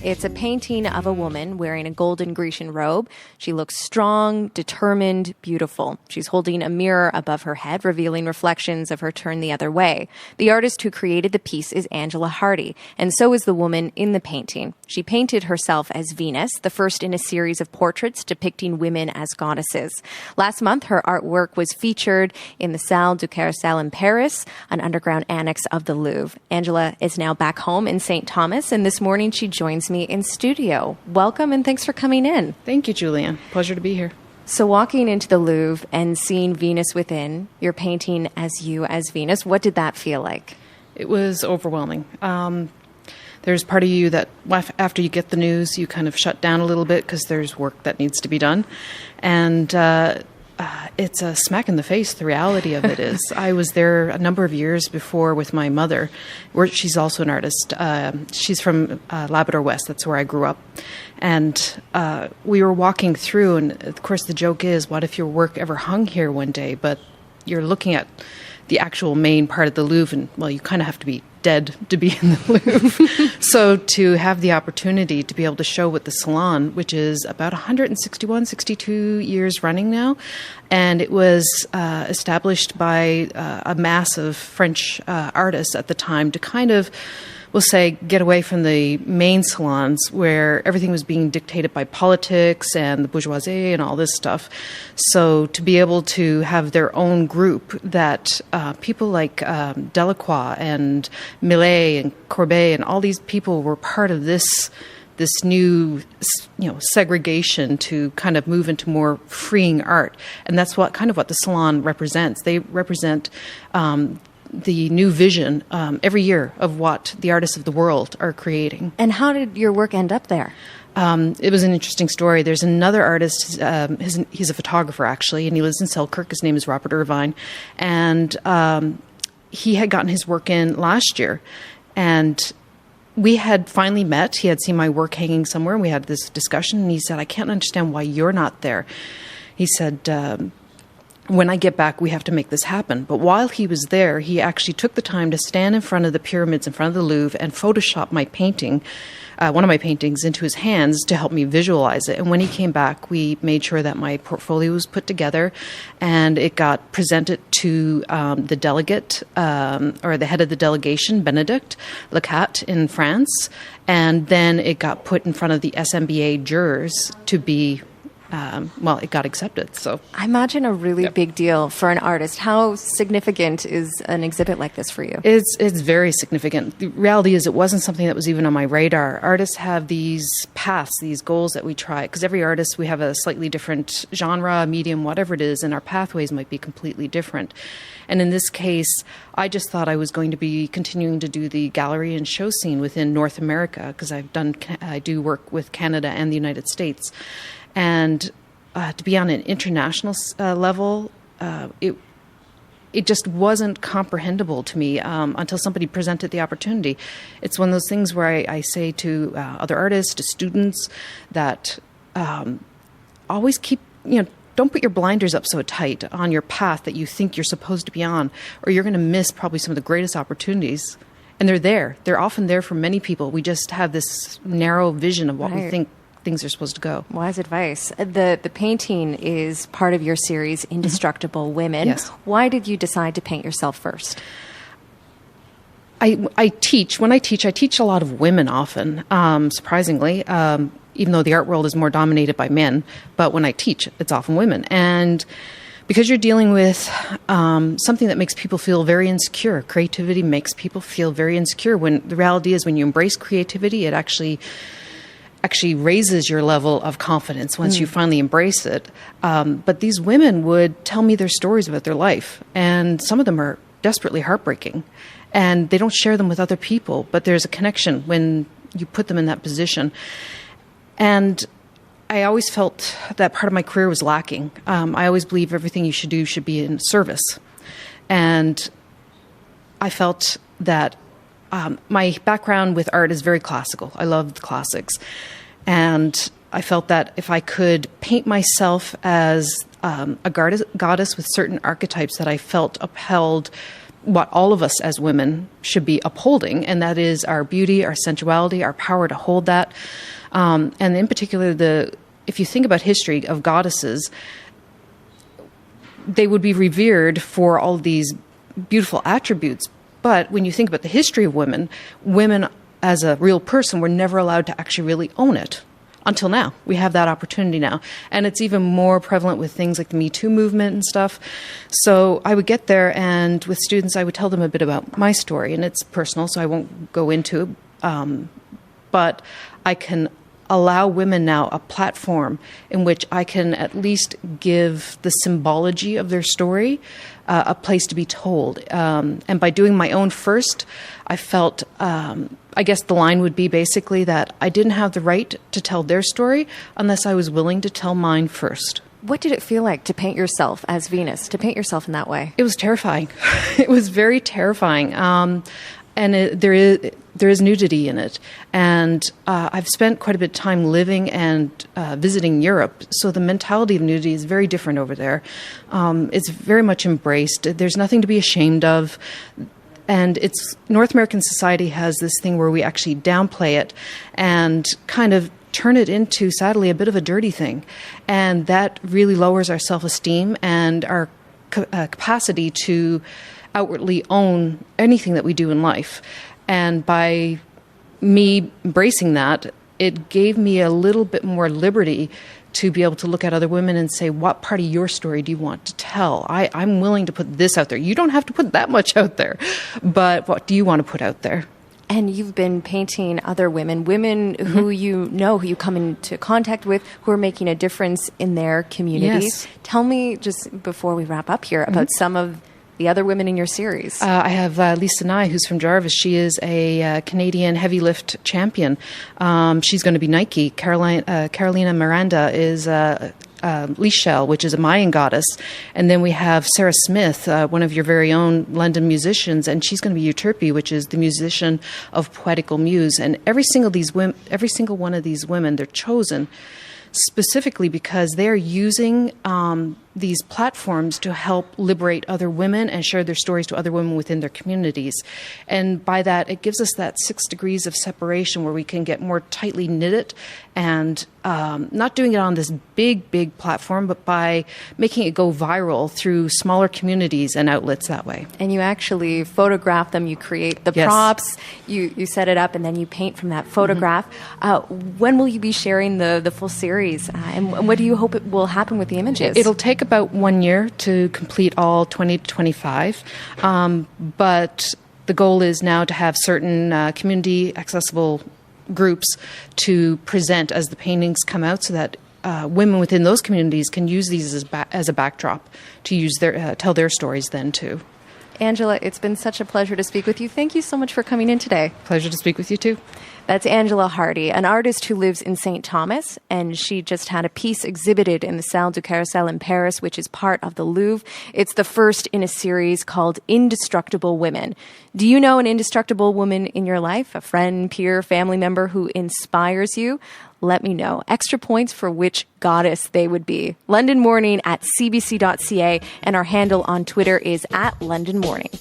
It's a painting of a woman wearing a golden Grecian robe. She looks strong, determined, beautiful. She's holding a mirror above her head, revealing reflections of her turned the other way. The artist who created the piece is Angela Hardy, and so is the woman in the painting. She painted herself as Venus, the first in a series of portraits depicting women as goddesses. Last month, her artwork was featured in the Salle du Carrousel in Paris, an underground annex of the Louvre. Angela is now back home in St. Thomas, and this morning she joins me in studio. Welcome, and thanks for coming in. Thank you, Julianne. Pleasure to be here. So walking into the Louvre and seeing Venus within, you're painting as you as Venus, what did that feel like? It was overwhelming. There's part of you that after you get the news, you kind of shut down a little bit because there's work that needs to be done. And it's a smack in the face. The reality of it is I was there a number of years before with my mother, where she's also an artist. She's from Labrador West. That's where I grew up. And we were walking through, and of course the joke is, what if your work ever hung here one day? But you're looking at the actual main part of the Louvre, and, well, you kind of have to be dead to be in the Louvre. So to have the opportunity to be able to show what the Salon, which is about 161, 62 years running now, and it was established by a mass of French artists at the time to kind of, we'll say, get away from the main salons where everything was being dictated by politics and the bourgeoisie and all this stuff. So to be able to have their own group that people like Delacroix and Millet and Courbet and all these people were part of this new, segregation to kind of move into more freeing art. And that's what the Salon represents. They represent the new vision every year of what the artists of the world are creating. And how did your work end up there? It was an interesting story. There's another artist, he's a photographer actually, and he lives in Selkirk. His name is Robert Irvine. And he had gotten his work in last year. And we had finally met. He had seen my work hanging somewhere, and we had this discussion. And he said, I can't understand why you're not there. He said, when I get back, we have to make this happen. But while he was there, he actually took the time to stand in front of the pyramids in front of the Louvre and Photoshop my painting, one of my paintings, into his hands to help me visualize it. And when he came back, we made sure that my portfolio was put together and it got presented to the delegate, or the head of the delegation, Benedict Lecat in France. And then it got put in front of the SNBA jurors to be it got accepted. So I imagine a really big deal for an artist. How significant is an exhibit like this for you? It's very significant. The reality is it wasn't something that was even on my radar. Artists have these paths, these goals that we try, because every artist, we have a slightly different genre, medium, whatever it is, and our pathways might be completely different. And in this case, I just thought I was going to be continuing to do the gallery and show scene within North America, because I do work with Canada and the United States. And to be on an international level, it just wasn't comprehensible to me until somebody presented the opportunity. It's one of those things where I say to other artists, to students, that always keep, don't put your blinders up so tight on your path that you think you're supposed to be on, or you're going to miss probably some of the greatest opportunities. And they're there. They're often there for many people. We just have this narrow vision of what we think things are supposed to go. Wise advice. The painting is part of your series, Indestructible Women. Yes. Why did you decide to paint yourself first? I teach. When I teach a lot of women often, surprisingly, even though the art world is more dominated by men. But when I teach, it's often women. And because you're dealing with something that makes people feel very insecure. Creativity makes people feel very insecure. When the reality is, when you embrace creativity, it actually raises your level of confidence once you finally embrace it. But these women would tell me their stories about their life, and some of them are desperately heartbreaking, and they don't share them with other people, but there's a connection when you put them in that position. And I always felt that part of my career was lacking. I always believe everything you should do should be in service. And I felt that my background with art is very classical. I love the classics. And I felt that if I could paint myself as a goddess with certain archetypes that I felt upheld what all of us as women should be upholding, and that is our beauty, our sensuality, our power to hold that. And in particular, if you think about history of goddesses, they would be revered for all these beautiful attributes. But when you think about the history of women, women as a real person were never allowed to actually really own it. Until now. We have that opportunity now. And it's even more prevalent with things like the Me Too movement and stuff. So I would get there, and with students, I would tell them a bit about my story. And it's personal, so I won't go into it. But I can allow women now a platform in which I can at least give the symbology of their story a place to be told. And by doing my own first, I felt, I guess the line would be basically that I didn't have the right to tell their story unless I was willing to tell mine first. What did it feel like to paint yourself as Venus, to paint yourself in that way? It was terrifying. It was very terrifying. There is nudity in it. And I've spent quite a bit of time living and visiting Europe, so the mentality of nudity is very different over there. It's very much embraced. There's nothing to be ashamed of. And North American society has this thing where we actually downplay it and kind of turn it into, sadly, a bit of a dirty thing. And that really lowers our self-esteem and our capacity to outwardly own anything that we do in life. And by me embracing that, it gave me a little bit more liberty to be able to look at other women and say, what part of your story do you want to tell? I'm willing to put this out there. You don't have to put that much out there, but what do you want to put out there? And you've been painting other women who you know, who you come into contact with, who are making a difference in their communities. Yes. Tell me, just before we wrap up here, about some of the other women in your series. I have Lisa Nye, who's from Jarvis. She is a Canadian heavy lift champion. She's going to be Nike. Carolina Miranda is Lichelle, which is a Mayan goddess. And then we have Sarah Smith, one of your very own London musicians, and she's going to be Euterpe, which is the musician of Poetical Muse. And every single one of these women, they're chosen specifically because they're using these platforms to help liberate other women and share their stories to other women within their communities. And by that, it gives us that 6 degrees of separation where we can get more tightly knitted and not doing it on this big platform, but by making it go viral through smaller communities and outlets that way. And you actually photograph them, you create the props, you set it up, and then you paint from that photograph. When will you be sharing the full series? And what do you hope it will happen with the images? It'll take about 1 year to complete all 20 to 25. But the goal is now to have certain community accessible groups to present as the paintings come out so that women within those communities can use these as a backdrop to tell their stories then too. Angela, it's been such a pleasure to speak with you. Thank you so much for coming in today. Pleasure to speak with you too. That's Angela Hardy, an artist who lives in St. Thomas, and she just had a piece exhibited in the Salle du Carrousel in Paris, which is part of the Louvre. It's the first in a series called Indestructible Women. Do you know an indestructible woman in your life, a friend, peer, family member who inspires you? Let me know. Extra points for which goddess they would be. London Morning at cbc.ca, and our handle on Twitter is @LondonMorning.